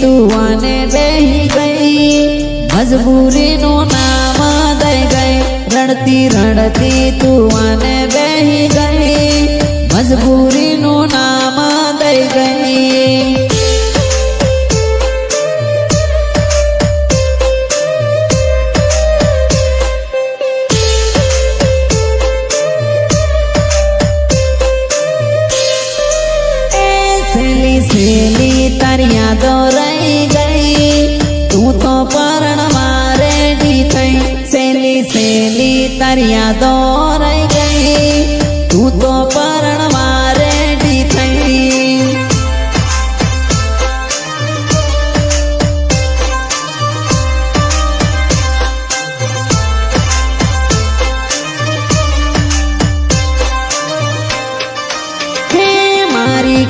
તું આને બેહી ગઈ મજબૂરીનું નામ દઈ ગઈ રડતી રડતી તું આને બેહી ગઈ મજબૂરીનું નામ દઈ ગઈ सेली तारी यादों रही गई तू तो परणवा रेडी थई सेली सेली तारी यादों रही गई तू तो परणवा रेडी थई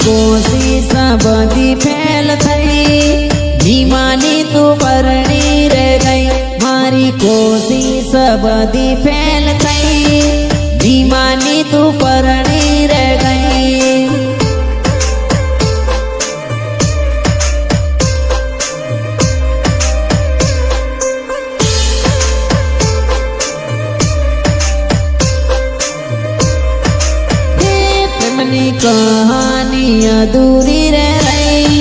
कोशिश बधी फेल थई धीमानी तू परणी रे गई मारी कोशिश बधी फेल थई धीमानी तू परणी रे गई प्रेमनी कहानी अधूरी रे रही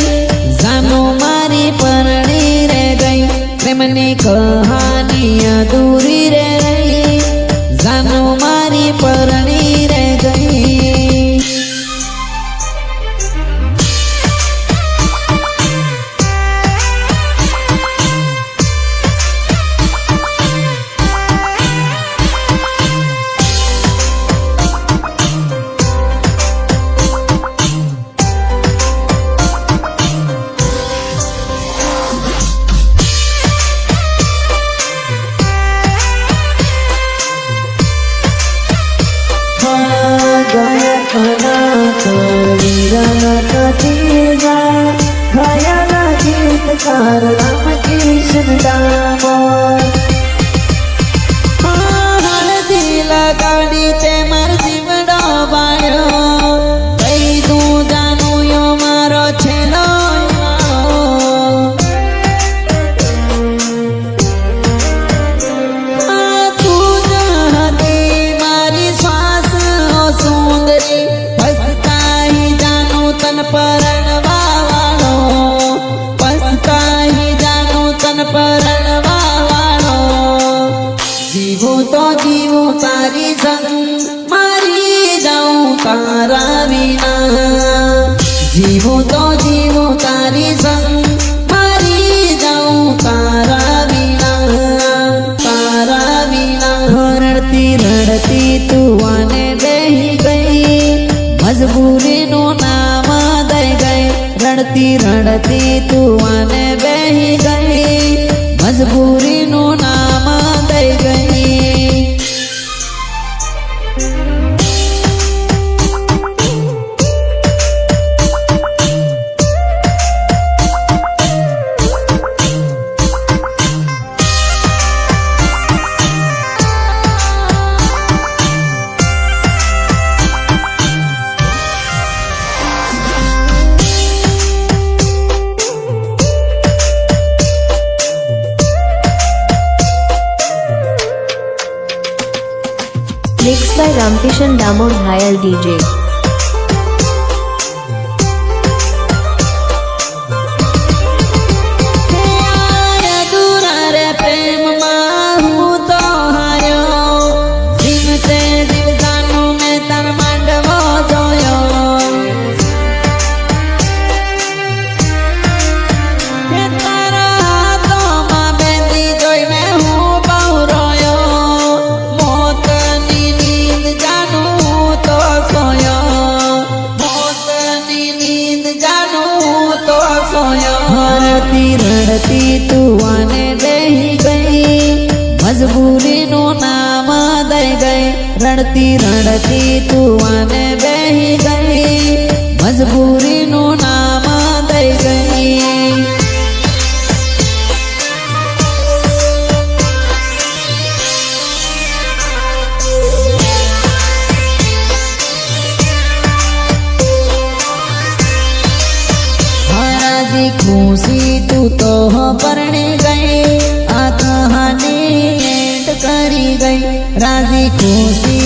जानो मारी परणी रे गई प्रेमनी कहानी अधूरी रे रही जानो मारी परणी रे गई राम कृष्ण दामोर हळदी लगाड़ी ते मार जीवड़ो बायो कई तू जानू यो मारो छेलो तू जहती मारी श्वास ओ सुंदरी बसता ही जानू तन परणवा वालो बसता ही जानू तन परणवा वालो जीवो तो जीवो तारी संग मारी जाऊं तारा बिना जीवो तो जीवो तारी संग मारी जाऊं तारा बिना रड़ती रड़ती तू आने बेही गई मजबूरीનું नाम दई गई रड़ती रड़ती तू आने बेही गई मजबूरीનું नाम दई गई Mixed by Ramkishan Damod Ghayal DJ. रड़ती तू आने बेही गई मजबूरीનું नाम दई गई रड़ती रड़ती तू आने बेही गई मजबूरीનું नाम दई गई खुशी પરણી ગઈ આ કહાની એન્ડ કરી ગઈ રાજી ખુશી